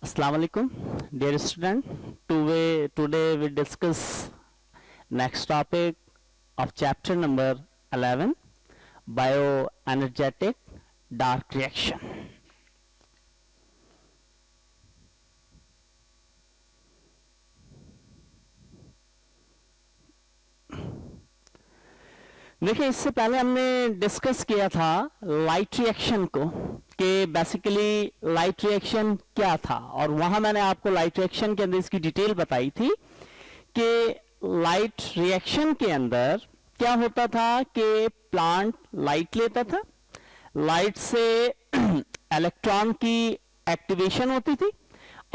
Assalamu alaikum, dear student. Today we discuss next topic of chapter number 11, bioenergetic dark reaction. देखिए, इससे पहले हमने discuss किया था लाइट रिएक्शन को कि बेसिकली लाइट रिएक्शन क्या था, और वहां मैंने आपको लाइट रिएक्शन के अंदर इसकी डिटेल बताई थी कि लाइट रिएक्शन के अंदर क्या होता था कि प्लांट लाइट लेता था, लाइट से इलेक्ट्रॉन की एक्टिवेशन होती थी,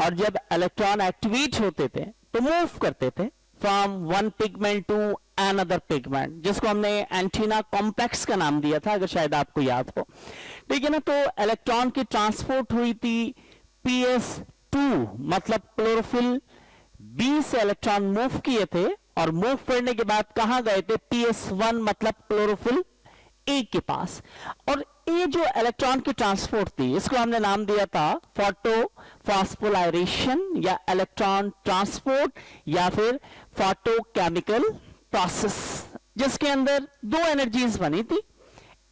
और जब इलेक्ट्रॉन एक्टिवेट होते थे तो मूव करते थे from one pigment to another pigment, जिसको हमने एंटीना कॉम्प्लेक्स का नाम दिया था, अगर शायद आपको याद हो। ठीक है ना। तो इलेक्ट्रॉन की ट्रांसपोर्ट हुई थी PS2 मतलब क्लोरोफिल बी से इलेक्ट्रॉन मूव किए थे, और मूव करने के बाद कहां गए थे, PS1 मतलब क्लोरोफिल ए के पास। और ये जो इलेक्ट्रॉन की ट्रांसपोर्ट थी, इसको हमने नाम दिया था फोटो फॉस्फोराइलेशन या इलेक्ट्रॉन ट्रांसपोर्ट या फिर फोटोकेमिकल प्रोसेस, जिसके अंदर दो एनर्जीज बनी थी,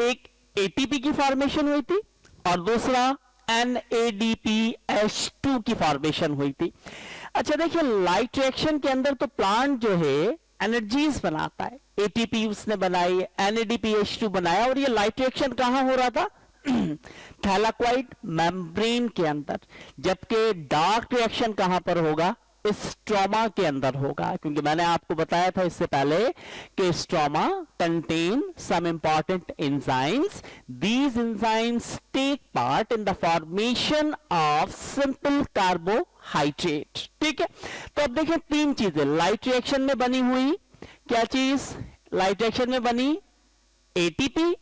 एक एटीपी की फॉर्मेशन हुई थी और दूसरा NADPH2 की फॉर्मेशन हुई थी। अच्छा देखिए, लाइट रिएक्शन के अंदर तो प्लांट जो है एनर्जीज बनाता है, एटीपी उसने बनाई, NADPH2 बनाया, और ये लाइट रिएक्शन कहां हो रहा था, थैलाक्वाइड मेम्ब्रेन के अंदर। जबकि डार्क रिएक्शन कहां पर होगा, स्ट्रोमा के अंदर होगा, क्योंकि मैंने आपको बताया था इससे पहले कि stroma contain some important enzymes. These enzymes take part in the formation of simple carbohydrate. ठीक है। तो अब देखें, तीन चीजें लाइट रिएक्शन में बनी हुई। क्या चीज लाइट रिएक्शन में बनी? एटीपी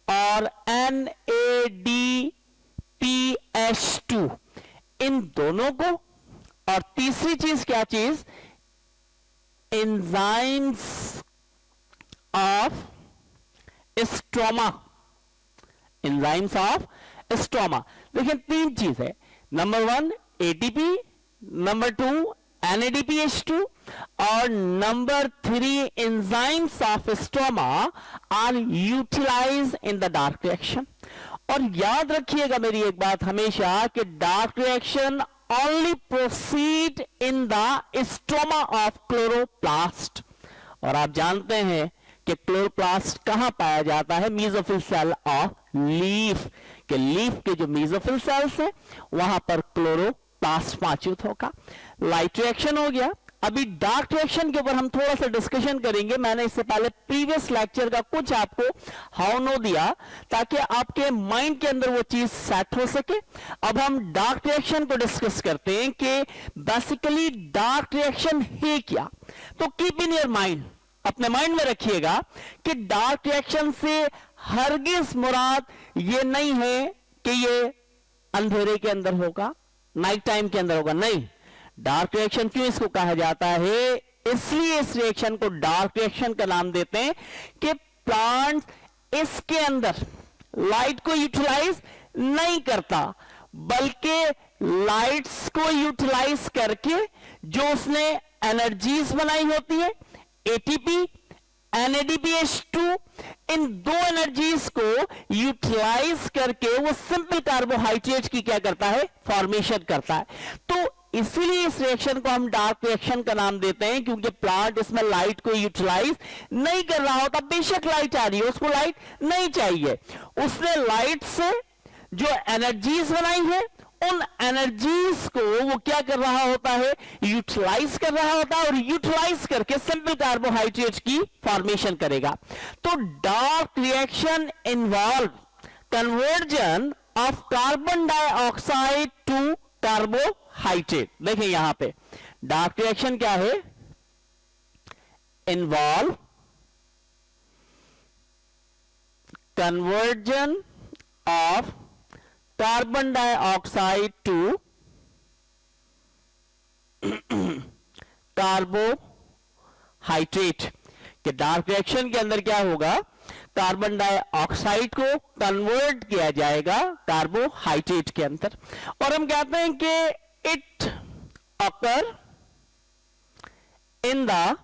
और NADPH2, इन दोनों को। और तीसरी चीज क्या चीज? Enzymes of stroma, enzymes of stroma. देखिए, तीन चीज है, नंबर 1 एटीपी, नंबर 2 NADPH2 और number 3 enzymes of stroma are utilize in the dark reaction. और याद रखिएगा मेरी एक बात हमेशा कि dark reaction only proceed in the stroma of chloroplast। और आप जानते हैं कि क्लोरोप्लास्ट कहां पाया जाता है? मेसोफिल सेल ऑफ लीफ के, लीफ के जो मेसोफिल सेल्स हैं वहां पर क्लोरोप्लास्ट मौजूद होगा। लाइट रिएक्शन हो गया। अभी डार्क रिएक्शन के ऊपर हम थोड़ा सा डिस्कशन करेंगे। मैंने इससे पहले प्रीवियस लेक्चर का कुछ आपको हाउ नो दिया ताकि आपके माइंड के अंदर वो चीज सेट हो सके। अब हम डार्क रिएक्शन को डिस्कस करते हैं कि बेसिकली डार्क रिएक्शन है क्या। तो कीप इन योर माइंड, अपने माइंड में रखिएगा कि डार्क रिएक्शन से हरगिज मुराद ये नहीं है कि ये अंधेरे के अंदर होगा, नाइट टाइम के अंदर होगा, नहीं। डार्क रिएक्शन क्यों इसको कहा जाता है? इसलिए इस रिएक्शन को डार्क रिएक्शन का नाम देते हैं कि प्लांट इसके अंदर लाइट को यूटिलाइज नहीं करता, बल्कि लाइट्स को यूटिलाइज करके जो उसने एनर्जीज बनाई होती है, एटीपी, NADPH2, इन दो एनर्जीज को यूटिलाइज करके वो सिंपल कार्बोहाइड्रेट की क्या करता है? फॉर्मेशन करता है। तो इसीलिए इस रिएक्शन को हम डार्क रिएक्शन का नाम देते हैं, क्योंकि प्लांट इसमें लाइट को यूटिलाइज नहीं कर रहा होता। बेशक लाइट आ रही है, उसको लाइट नहीं चाहिए, उसने लाइट से जो एनर्जीज बनाई है उन एनर्जीज को वो क्या कर रहा होता है? यूटिलाइज कर रहा होता है, और यूटिलाइज करके सिंपल कार्बोहाइड्रेट की फॉर्मेशन करेगा। तो dark reaction involve conversion of carbon dioxide to carbohydrate. देखिए यहां पे डार्क रिएक्शन क्या है? Involve conversion of carbon dioxide to carbohydrate. कि डार्क रिएक्शन के अंदर क्या होगा? कार्बन डाइऑक्साइड को कन्वर्ट किया जाएगा कार्बोहाइड्रेट के अंदर। और हम कहते हैं कि it occur in the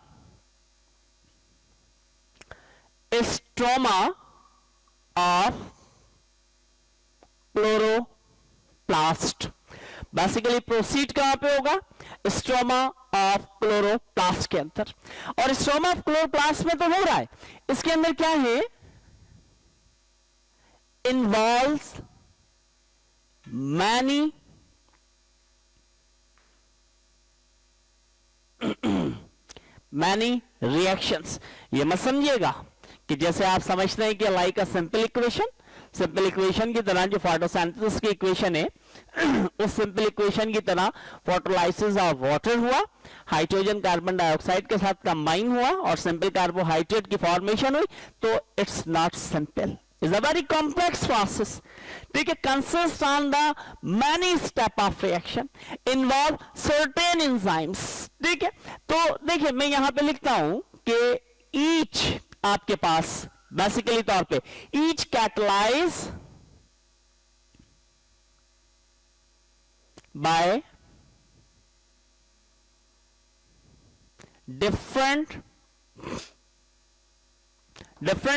stroma of chloroplast. Basically proceed कहां पे होगा? स्ट्रोमा ऑफ क्लोरोप्लास्ट के अंदर। और स्ट्रोमा ऑफ क्लोरोप्लास्ट में तो हो रहा है, इसके अंदर क्या है? Involves many many reactions. ये मत समझिएगा कि जैसे आप समझते हैं कि like a simple equation, simple equation की तरह जो फोटोसिंथेसिस की इक्वेशन है उस सिंपल इक्वेशन की तरह फोटोलाइसिस ऑफ वाटर हुआ, हाइड्रोजन कार्बन डाइऑक्साइड के साथ कंबाइन हुआ और सिंपल कार्बोहाइड्रेट की फॉर्मेशन हुई, तो it's not simple, is a very complex process. ठीक है, consist on the many step of reaction, involve certain enzymes. ठीक है, तो देखिए मैं यहां पे लिखता हूं कि ईच आपके पास बेसिकली तौर पे each catalyse by different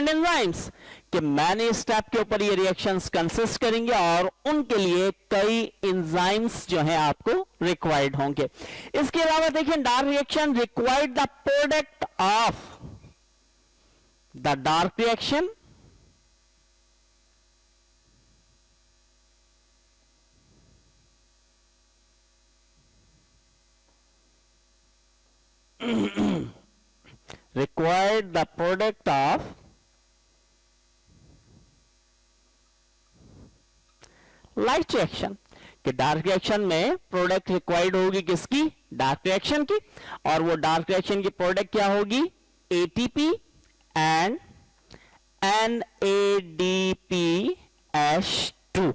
enzymes, कि मैनी स्टेप के ऊपर ये रिएक्शंस कंसिस्ट करेंगे और उनके लिए कई एंजाइम्स जो है आपको रिक्वायर्ड होंगे। इसके अलावा देखिए dark reaction required the product of the dark reaction required the product of light reaction, कि डार्क रिएक्शन में प्रोडक्ट रिक्वायर्ड होगी किसकी? डार्क रिएक्शन की। और वो डार्क रिएक्शन की प्रोडक्ट क्या होगी? ATP and NADPH2।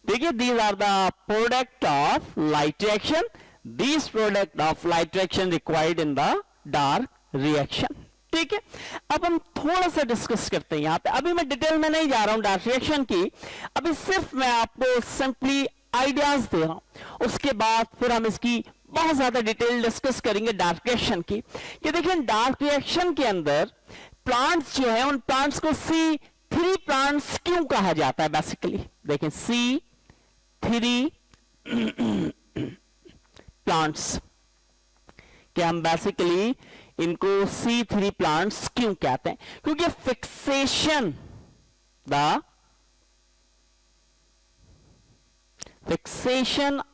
ठीक है, these are the product of light reaction, these product of light reaction required in the dark reaction। ठीक है, अब हम थोड़ा सा डिस्कस करते हैं यहां पे। अभी मैं डिटेल में नहीं जा रहा हूं डार्क रिएक्शन की, अभी सिर्फ मैं आपको सिंपली आइडियाज दे रहा हूं, उसके बाद फिर हम इसकी बहुत ज्यादा डिटेल डिस्कस करेंगे डार्क रिएक्शन की। कि देखिए डार्क रिएक्शन के अंदर प्लांट्स जो है, उन प्लांट्स को C3 प्लांट्स क्यों कहा जाता है? बेसिकली देखें C3 प्लांट्स, कि हम बेसिकली इनको C3 प्लांट्स क्यों कहते हैं? क्योंकि fixation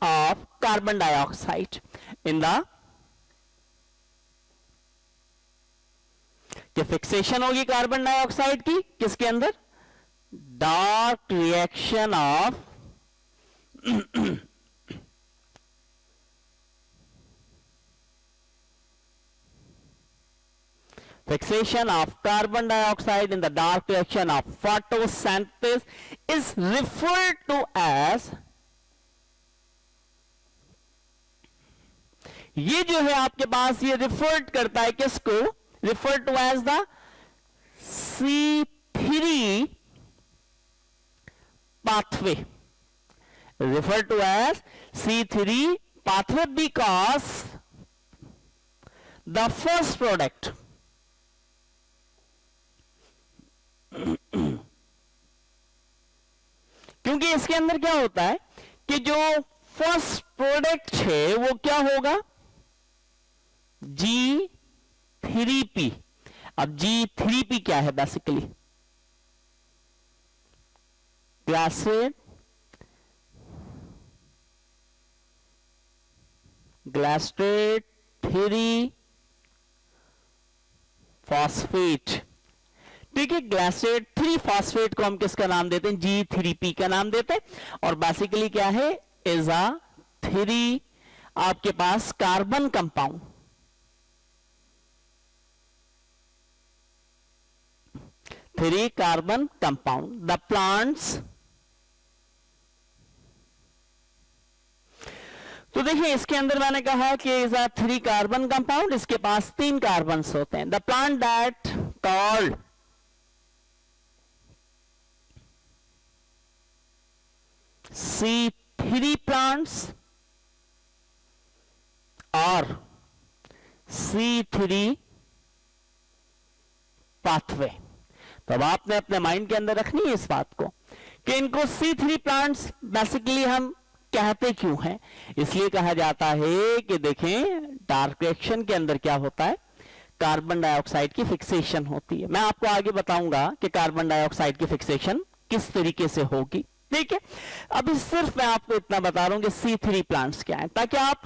of carbon dioxide in the, कि फिक्सेशन होगी कार्बन डाइऑक्साइड की किसके अंदर? Dark reaction of fixation of carbon dioxide in the dark reaction of photosynthesis is referred to as, ये जो है आपके पास ये रिफर्ड करता है किसको? Refer to as the C3 pathway, refer to as C3 pathway because the first product क्योंकि इसके अंदर क्या होता है कि जो फर्स्ट प्रोडक्ट है वो क्या होगा? G3P। अब G3P क्या है? Basically glycerate 3 phosphate. ठीक है, ग्लाइसेट 3 फॉस्फेट को हम किसका नाम देते हैं? G3P का नाम देते हैं। और बेसिकली क्या है? इज अ 3 आपके पास carbon compound, 3 carbon compound. The plants, तो देखिए इसके अंदर मैंने कहा कि इज अ 3 कार्बन कंपाउंड, इसके पास 3 कार्बन होते हैं। The plant that called C3 plants और C3 पाथवे। तो अब आपने अपने माइंड के अंदर रखनी है इस बात को कि इनको C3 प्लांट्स बेसिकली हम कहते क्यों हैं। इसलिए कहा जाता है कि देखें डार्क रिएक्शन के अंदर क्या होता है, कार्बन डाइऑक्साइड की फिक्सेशन होती है। मैं आपको आगे बताऊंगा कि कार्बन डाइऑक्साइड की फिक्सेशन किस तरीके से होगी, ठीक है। अभी सिर्फ मैं आपको इतना बता रहा हूं कि C3 प्लांट्स क्या है, ताकि आप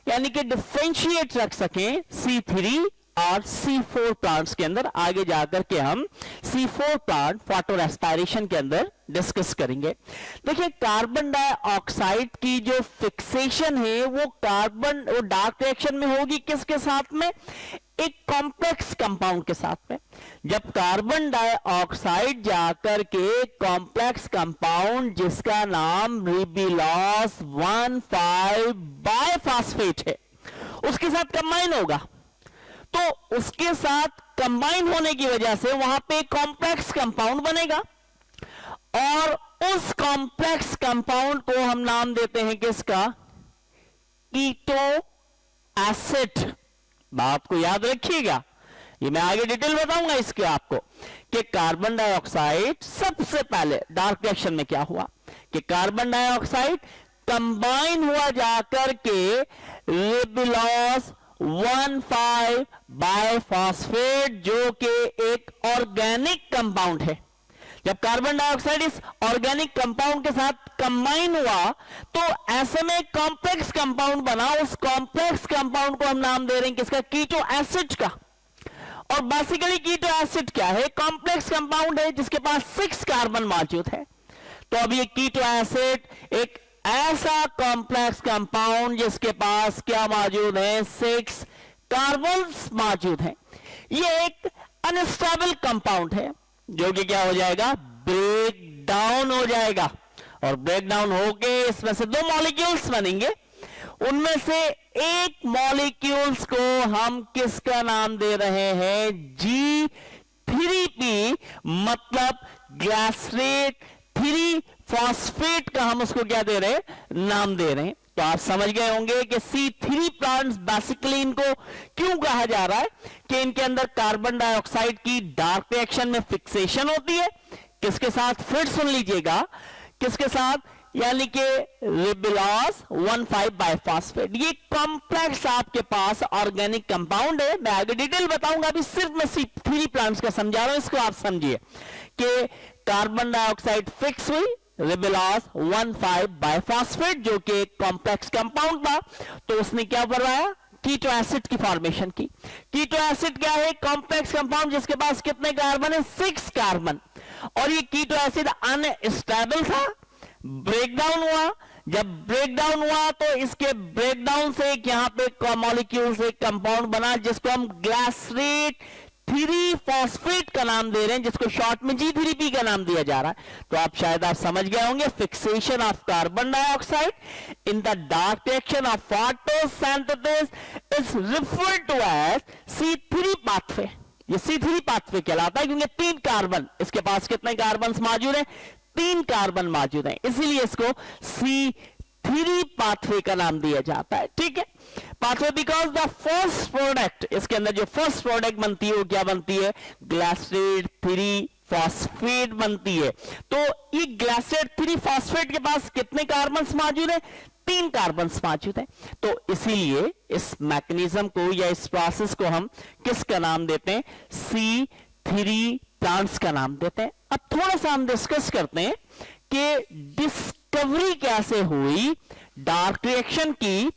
यानी कि डिफरेंशिएट रख सकें C3 और C4 प्लांट्स के अंदर। आगे जाकर के हम C4 प्लांट फोटो रेस्पिरेशन के अंदर डिस्कस करेंगे। देखिए कार्बन डाइऑक्साइड की जो फिक्सेशन है वो डार्क रिएक्शन में होगी किसके साथ में, एक कॉम्प्लेक्स कंपाउंड के साथ में। जब कार्बन डाइऑक्साइड जाकर के कॉम्प्लेक्स कंपाउंड जिसका नाम रिबिलॉस 1,5 बाइफॉस्फेट है उसके साथ कंबाइन होगा, तो उसके साथ कंबाइन होने की वजह से वहां पे कॉम्प्लेक्स कंपाउंड बनेगा और उस कॉम्प्लेक्स कंपाउंड को हम नाम देते हैं किसका, कीटो एसिड। बात को याद रखिएगा, ये मैं आगे डिटेल बताऊंगा इसके आपको कि कार्बन डाइऑक्साइड सबसे पहले डार्क रिएक्शन में क्या हुआ कि कार्बन डाइऑक्साइड कंबाइन हुआ जाकर के रिबिलॉस 1,5 बाइफॉस्फेट जो कि एक ऑर्गेनिक कंपाउंड है। जब कार्बन डाइऑक्साइड इस ऑर्गेनिक कंपाउंड के साथ कंबाइन हुआ तो ऐसे में कॉम्प्लेक्स कंपाउंड बना। उस कॉम्प्लेक्स कंपाउंड को हम नाम दे रहे हैं किसका, कीटो एसिड का। और बेसिकली कीटो एसिड क्या है, कॉम्प्लेक्स कंपाउंड है जिसके पास 6 कार्बन मौजूद है। तो अब ये कीटो एसिड एक ऐसा कॉम्प्लेक्स कंपाउंड जिसके पास क्या मौजूद है, 6 कार्बन मौजूद है। ये एक अनस्टेबल कंपाउंड है जो कि क्या हो जाएगा, ब्रेक डाउन हो जाएगा। और ब्रेक डाउन होके इसमें से 2 मॉलिक्यूल्स बनेंगे। उनमें से एक मॉलिक्यूल्स को हम किसका नाम दे रहे हैं, G3P, मतलब ग्लासरेट 3 फॉस्फेट का हम उसको क्या दे रहे हैं, नाम दे रहे हैं। तो आप समझ गए होंगे कि C3 प्लांट्स बेसिकली इनको क्यों कहा जा रहा है कि इनके अंदर कार्बन डाइऑक्साइड की डार्क रिएक्शन में फिक्सेशन होती है। किसके साथ, फिर सुन लीजिएगा, किसके साथ, यानी कि रिबिलॉस 1,5 बाइफॉस्फेट। ये कॉम्प्लेक्स आपके पास ऑर्गेनिक कंपाउंड है। मैं आगे डिटेल बताऊंगा, अभी सिर्फ मैं C3 प्लांट्स का समझा रहा हूं, इसको आप समझिए कि कार्बन डाइऑक्साइड फिक्स हुई रिबिलॉस 1,5 बाइफॉस्फेट जो कि एक कॉम्प्लेक्स कंपाउंड था, तो उसने क्या बनाया, कीटो एसिड की फॉर्मेशन की। कीटो एसिड क्या है, कॉम्प्लेक्स कंपाउंड जिसके पास कितने कार्बन है, 6 कार्बन। और ये कीटो एसिड अनस्टेबल था, ब्रेकडाउन हुआ। जब ब्रेकडाउन हुआ तो इसके ब्रेकडाउन से एक यहां पे मॉलिक्यूल से कंपाउंड बना जिसको हम ग्लासरेट 3 फॉस्फेट का नाम दे रहे हैं, जिसको शॉर्ट में G3P का नाम दिया जा रहा है। तो आप शायद आप समझ गए होंगे, fixation of carbon dioxide in the dark reaction of photosynthesis is referred to as C3 pathway. ये C3 पाथवे कहलाता है क्योंकि 3 कार्बन, इसके पास कितने कार्बन मौजूद है, 3 कार्बन मौजूद है, इसीलिए इसको C3 पाथवे का नाम दिया जाता है। ठीक है, pathway because the first product, इसके अंदर जो फर्स्ट प्रोडक्ट बनती है वो क्या बनती है, ग्लासरेट 3 फॉस्फेट बनती है। तो ये ग्लासरेट 3 फॉस्फेट के पास कितने कार्बन मौजूद है, 3 कार्बन मौजूद है। तो इसीलिए इस मैकेनिज्म को या इस प्रोसेस को हम किसका नाम देते हैं, C3 प्लांट्स का नाम देते हैं। अब थोड़ा सा हम डिस्कस करते हैं कि डिस्कवरी कैसे हुई डार्क रिएक्शन की,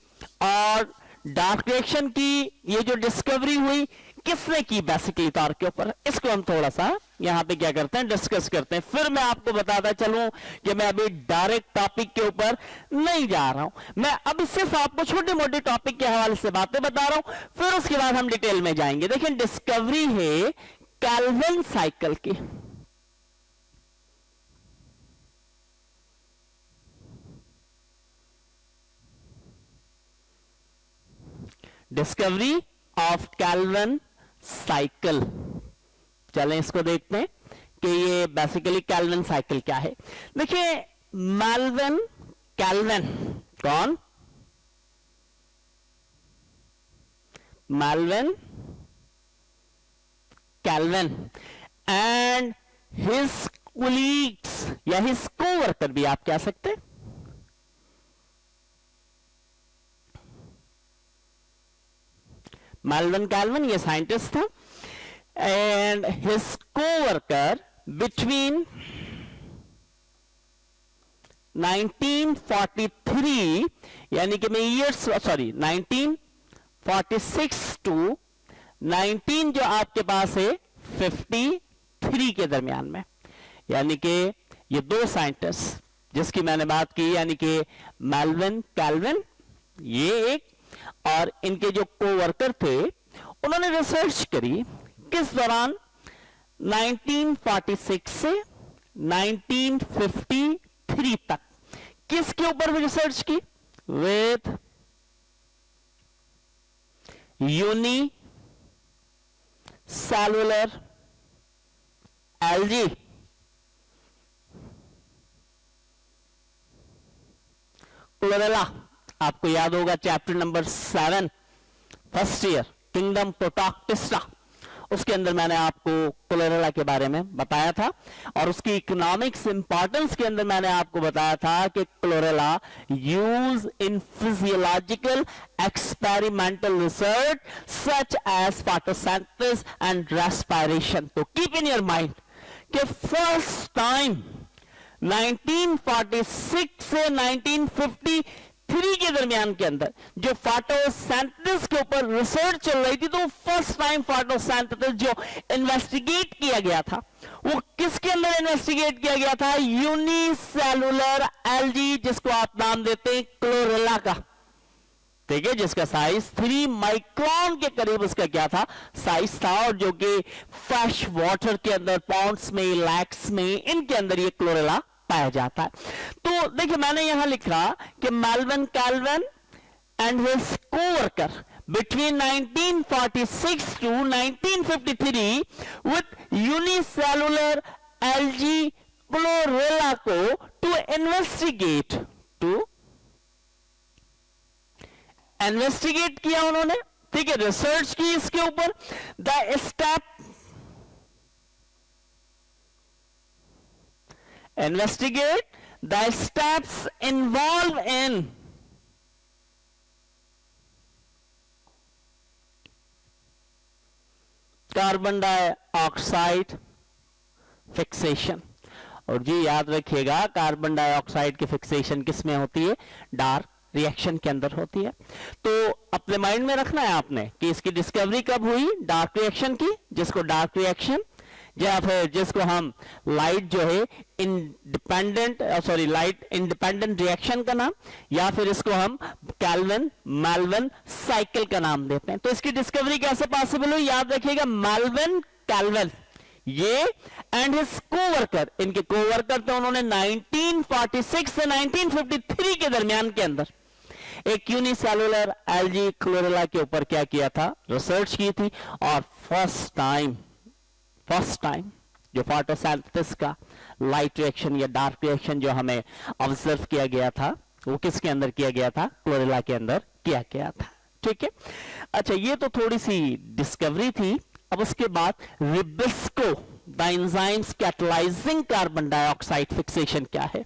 और डार्क रिएक्शन की ये जो डिस्कवरी हुई किसने की बेसिकली तौर के ऊपर, इसको हम थोड़ा सा यहां पे क्या करते हैं, डिस्कस करते हैं। फिर मैं आपको बताता चलूं कि मैं अभी डायरेक्ट टॉपिक के ऊपर नहीं जा रहा हूं, मैं अभी सिर्फ आपको छोटे मोटे टॉपिक के हवाले से बातें बता रहा हूं, फिर उसके बाद हम डिटेल में जाएंगे। देखिए डिस्कवरी है कैल्विन साइकिल की। डिस्कवरी ऑफ कैल्विन साइकिल, चलें इसको देखते हैं कि ये बेसिकली कैल्विन साइकिल क्या है। देखिए मेल्विन कैल्विन कौन, Melvin Calvin and his colleagues या his co-worker भी आप कह सकते हैं. Melvin Calvin ये साइंटिस्ट था and his co-worker between 1943 यानी कि मैं ईयर्स सॉरी 1946 टू 19 जो आपके पास है 53 के दरमियान में, यानी कि ये दो साइंटिस्ट जिसकी मैंने बात की, यानी कि मेल्विन कैल्विन ये एक, और इनके जो कोवर्कर थे उन्होंने रिसर्च करी किस दौरान 1946 से 1953 तक. किसके ऊपर भी रिसर्च की? With unicellular algae chlorella. आपको याद होगा chapter number 7 first year kingdom protoctista, उसके अंदर मैंने आपको क्लोरेला के बारे में बताया था और उसकी इकोनॉमिक्स इंपॉर्टेंस के अंदर मैंने आपको बताया था कि Chlorella use in physiological experimental research such as photosynthesis and respiration. तो कीप इन योर माइंड कि फर्स्ट टाइम 1946 से 1953 के दरमियान के अंदर जो फोटोसिंथेसिस के ऊपर रिसर्च चल रही थी, तो फर्स्ट टाइम फोटोसिंथेसिस जो इन्वेस्टिगेट किया गया था वो किसके अंदर इन्वेस्टिगेट किया गया था? यूनिसेलुलर एल्गी, जिसको आप नाम देते हैं क्लोरेला का. ठीक है, जिसका साइज 3 माइक्रोन के करीब उसका क्या था? साइज था, और जो कि फ्रेश वाटर के अंदर पॉन्ड्स में, लैक्स में, इनके अंदर ये क्लोरेला पाया जाता है. तो देखिए मैंने यहां लिखा कि Melvin Calvin and his coworker between 1946 to 1953 with unicellular algae chlorella को to investigate किया उन्होंने. ठीक है, रिसर्च की इसके ऊपर. The step investigate the steps involved in carbon dioxide fixation. और जी याद रखिएगा कार्बन डाइऑक्साइड की फिक्सेशन किस में होती है? डार्क रिएक्शन के अंदर होती है. तो अपने माइंड में रखना है आपने कि इसकी डिस्कवरी कब हुई? डार्क रिएक्शन की, जिसको डार्क रिएक्शन या फिर जिसको हम लाइट जो है लाइट इंडिपेंडेंट रिएक्शन का नाम, या फिर इसको हम कैल्विन मेल्विन साइकिल का नाम देते हैं. तो इसकी डिस्कवरी कैसे पॉसिबल हुई? याद रखिएगा मेल्विन कैल्विन ये एंड हिज कोवर्कर, इनके कोवर्कर थे, उन्होंने 1946 से 1953 के दरमियान के अंदर एक यूनिसेलुलर एल्गी क्लोरेला के ऊपर क्या किया था? रिसर्च की थी. और फर्स्ट टाइम जो फोटोसिंथेसिस का लाइट रिएक्शन या डार्क रिएक्शन जो हमें ऑब्जर्व किया गया था वो किसके अंदर किया गया था? क्लोरेला के अंदर किया गया था. ठीक है, अच्छा ये तो थोड़ी सी डिस्कवरी थी. अब उसके बाद rubisco the enzymes catalysing carbon dioxide fixation क्या है?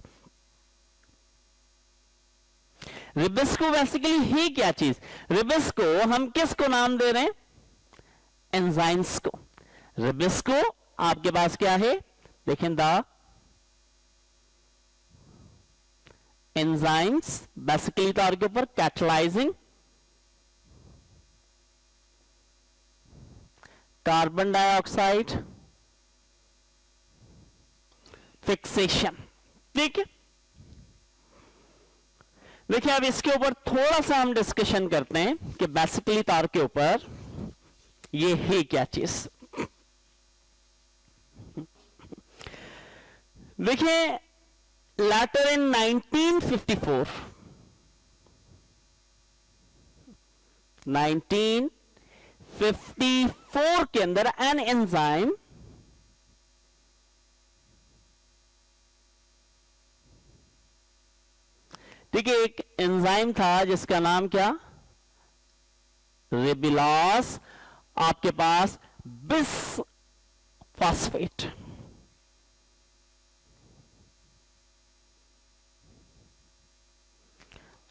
रिबिस्को बेसिकली ही क्या चीज? रिबिस्को हम किसको नाम दे रहे हैं? एंजाइम्स को. रिबिस्को आपके पास क्या है? देखें, द एंजाइम्स बेसिकली तौर के ऊपर कैटलाइजिंग कार्बन डाइऑक्साइड फिक्सेशन. ठीक है, देखिए अब इसके ऊपर थोड़ा सा हम डिस्कशन करते हैं कि बेसिकली तौर के ऊपर ये है क्या चीज. देखिए लेटर इन 1954 के अंदर एन एंजाइम ठीक है, एक एंजाइम था जिसका नाम क्या? रिबिलॉस आपके पास बिस फॉस्फेट।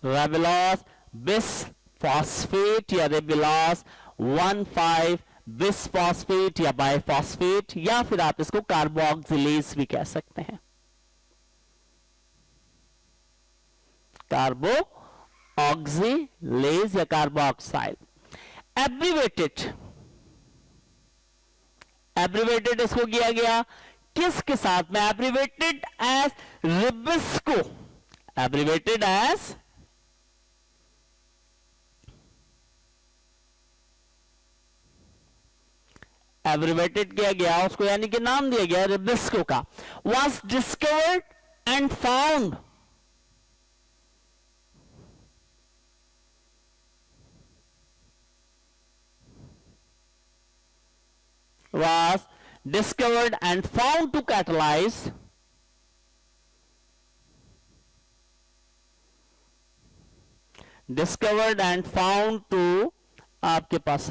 रेबिलॉस बिस फॉस्फेट या रेबिलॉस 1,5 बिस फॉस्फेट या बाइफॉस्फेट, या फिर आप इसको कार्बोक्सिलेज भी कह सकते हैं। कार्बोक्सिलेज या कार्बोक्साइल। एब्रीवेटेड इसको किया गया किसके साथ में? Abbreviated as rubisco. Abbreviated as abbreviated किया गया उसको, यानी कि नाम दिया गया रिबिस्को का। Was discovered and found was discovered and found to catalyze आपके पास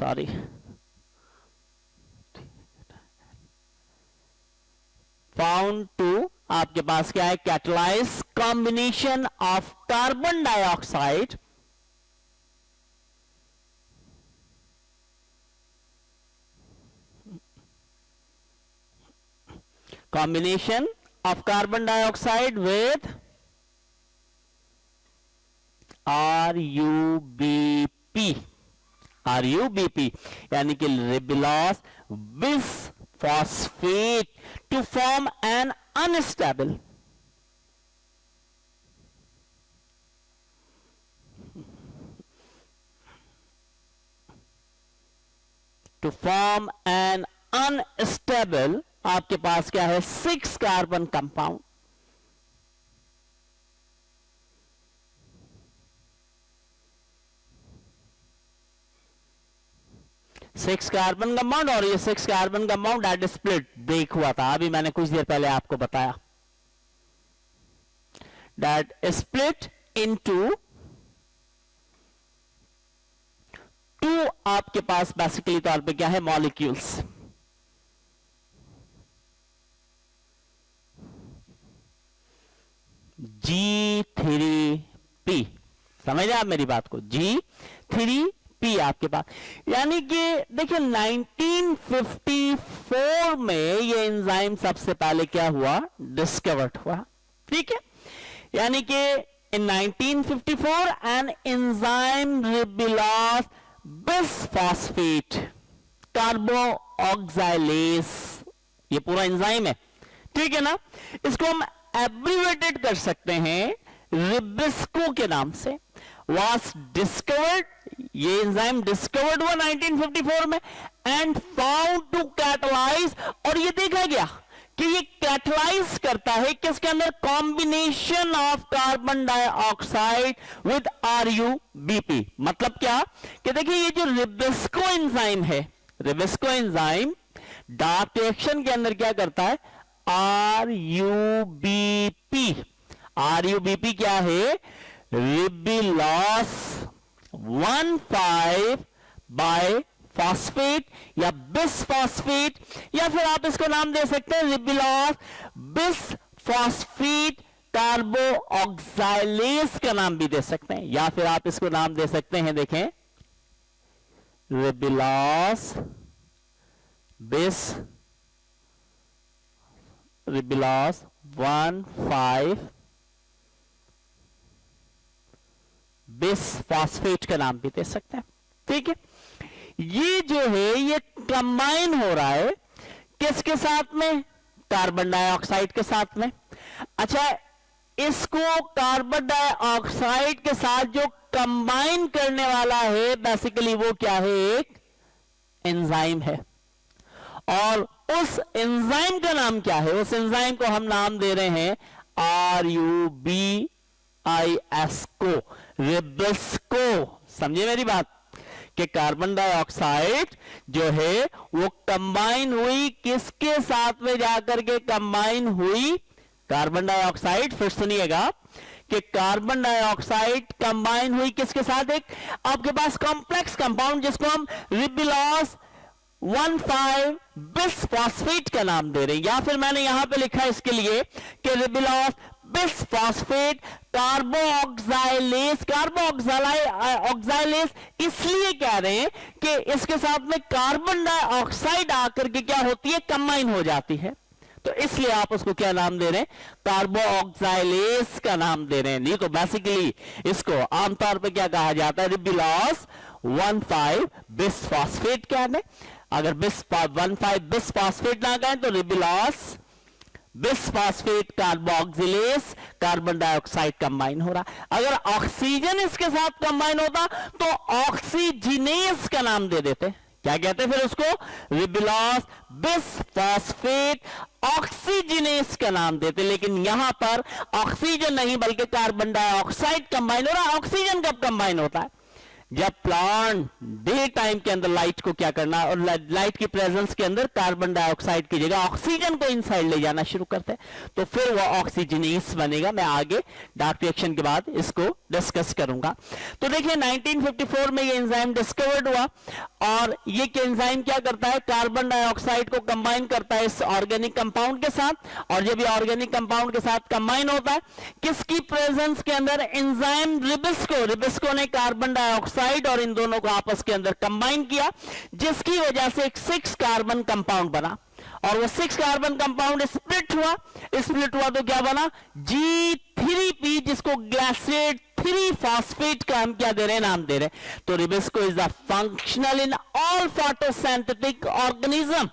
आपके पास क्या है? Catalyse combination of carbon dioxide with RUBP यानी कि ribulose bis phosphate to form an unstable आपके पास क्या है? 6 carbon compound. Six carbon compound, और ये 6 carbon compound at split break हुआ था। अभी मैंने कुछ देर पहले आपको बताया दैट स्प्लिट इनटू 2 आपके पास बेसिकली तौर पे क्या है? मॉलिक्यूल्स। G3P, समझे आप मेरी बात को? G3P आपके पास, यानी कि देखिए 1954 में ये एंजाइम सबसे पहले क्या हुआ? डिस्कवर्ड हुआ। ठीक है, यानी कि इन 1954 एन एंजाइम रिबिलॉस बिसफॉस्फेट कार्बोक्सिलेज, ये पूरा एंजाइम है। ठीक है ना, इसको हम एब्रीवेटेड कर सकते हैं रिबिस्को के नाम से। वाज डिस्कवर्ड, ये एंजाइम डिस्कवर्ड हुआ 1954 में, एंड फाउंड टू कैटलाइज, और ये देखा गया कि ये कैटलाइज करता है किसके अंदर? Combination of carbon dioxide with RUBP। मतलब क्या कि देखिए ये जो रिबिस्को एंजाइम है, रिबिस्को एंजाइम डार्क रिएक्शन के अंदर क्या करता है? RUBP क्या है? रिबिलॉस 1,5 बाय फॉस्फेट या बिसफॉस्फेट, या फिर आप इसको नाम दे सकते हैं रिबिलॉस बिसफॉस्फेट कार्बोक्सिलेज का नाम भी दे सकते हैं, या फिर आप इसको नाम दे सकते हैं, देखें, रिबिलॉस रिबिलॉस 1,5 बिसफॉस्फेट का नाम भी दे सकते हैं। ठीक है, ये जो है ये कंबाइन हो रहा है किसके साथ में? कार्बन डाइऑक्साइड के साथ में। अच्छा, इसको कार्बन डाइऑक्साइड के साथ जो कंबाइन करने वाला है बेसिकली वो क्या है? एक एंजाइम है, और उस एंजाइम का नाम क्या है? उस एंजाइम को हम नाम दे रहे हैं RUBISCO, रिबिस्को। समझिए मेरी बात कि कार्बन डाइऑक्साइड जो है वो कंबाइन हुई किसके साथ में? जाकर के कंबाइन हुई कार्बन डाइऑक्साइड, फिर सुनिएगा, कि कार्बन डाइऑक्साइड कंबाइन हुई किसके साथ, एक आपके पास कॉम्प्लेक्स कंपाउंड जिसको हम रिबिलॉस 1,5 बिसफॉस्फेट का नाम दे रहे हैं, या फिर मैंने यहां पे लिखा है इसके लिए कि रिबिलॉस बिसफॉस्फेट कार्बोऑक्साइलेज। कार्बोऑक्साइलेज इसलिए कह रहे हैं कि इसके साथ में कार्बन डाइऑक्साइड आकर के क्या होती है, कंबाइन हो जाती है, तो इसलिए आप उसको क्या नाम दे रहे हैं, कार्बोऑक्साइलेज का नाम दे रहे हैं। नहीं तो बेसिकली इसको आमतौर पे क्या कहा जाता है, रिबिलॉस 1,5 बिसफॉस्फेट कहते हैं। अगर 1,5 बिसफॉस्फेट ना कहें तो रिबिलॉस बिसफॉस्फेट कार्बोऑक्सिलेज, कार्बन डाइऑक्साइड कंबाइन हो रहा। अगर ऑक्सीजन इसके साथ कंबाइन होता तो ऑक्सीजिनेज का नाम दे देते, क्या कहते फिर उसको, रिबिलॉस बिसफॉस्फेट ऑक्सीजिनेज का नाम देते। लेकिन यहां पर ऑक्सीजन नहीं बल्कि कार्बन डाइऑक्साइड कंबाइन हो रहा। ऑक्सीजन कब कंबाइन होता है, जब प्लांट डे टाइम के अंदर लाइट को क्या करना, और लाइट की प्रेजेंस के अंदर कार्बन डाइऑक्साइड की जगह ऑक्सीजन को इनसाइड ले जाना शुरू करते हैं, तो फिर वो ऑक्सीजनेस बनेगा। मैं आगे डार्क रिएक्शन के बाद इसको डिस्कस करूंगा। तो देखिए 1954 में ये एंजाइम डिस्कवर्ड हुआ, और ये एंजाइम क्या करता है, कार्बन डाइऑक्साइड को कंबाइन करता है इस ऑर्गेनिक कंपाउंड के साथ, और जब ये ऑर्गेनिक कंपाउंड के साथ कंबाइन होता है किसकी प्रेजेंस के अंदर, एंजाइम रिबिस्को ने कार्बन डाइऑक्साइड और इन दोनों को आपस के अंदर कंबाइन किया, जिसकी वजह से एक 6 कार्बन कंपाउंड बना, और वो 6 कार्बन कंपाउंड स्प्लिट हुआ तो क्या बना, G3P, जिसको ग्लाइसेट 3 फॉस्फेट का हम क्या दे रहे हैं, नाम दे रहे हैं। तो rubisco is the functional in all photosynthetic organism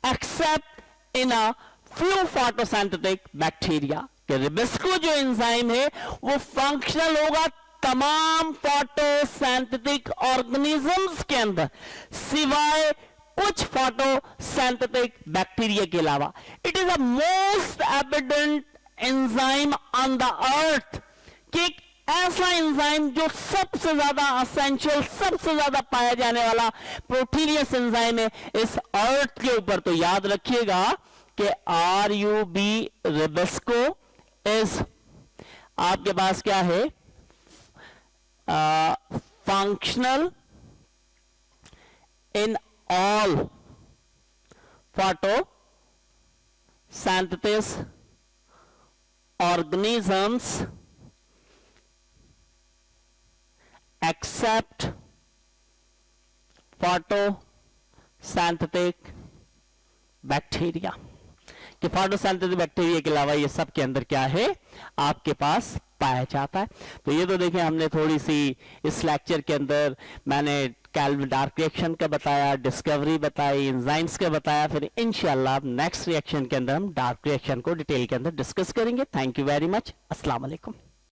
except in a few photosynthetic bacteria. Rubisco जो एंजाइम है वो फंक्शनल होगा तमाम फोटोसिंथेटिक ऑर्गेनिजम्स के अंदर सिवाय कुछ फोटोसिंथेटिक बैक्टीरिया के अलावा। It is the most abundant enzyme on the earth, कि एक ऐसा एंजाइम जो सबसे ज्यादा एसेंशियल, सबसे ज्यादा पाया जाने वाला प्रोटीनियस एंजाइम है इस अर्थ के ऊपर। तो याद रखिएगा कि RUB रिबिस्को इज आपके पास क्या है, functional in all photosynthetic organisms except photosynthetic bacteria। कि फोटोसिंथेटिक बैक्टीरिया के अलावा ये सब के अंदर क्या है, आपके पास पाया जाता है। तो ये तो देखिए हमने थोड़ी सी इस लेक्चर के अंदर मैंने डार्क रिएक्शन का बताया, डिस्कवरी बताई, एंजाइम्स का बताया, फिर इंशाल्लाह नेक्स्ट रिएक्शन के अंदर हम डार्क रिएक्शन को डिटेल के अंदर डिस्कस करेंगे। Thank you very much. अस्सलाम वालेकुम।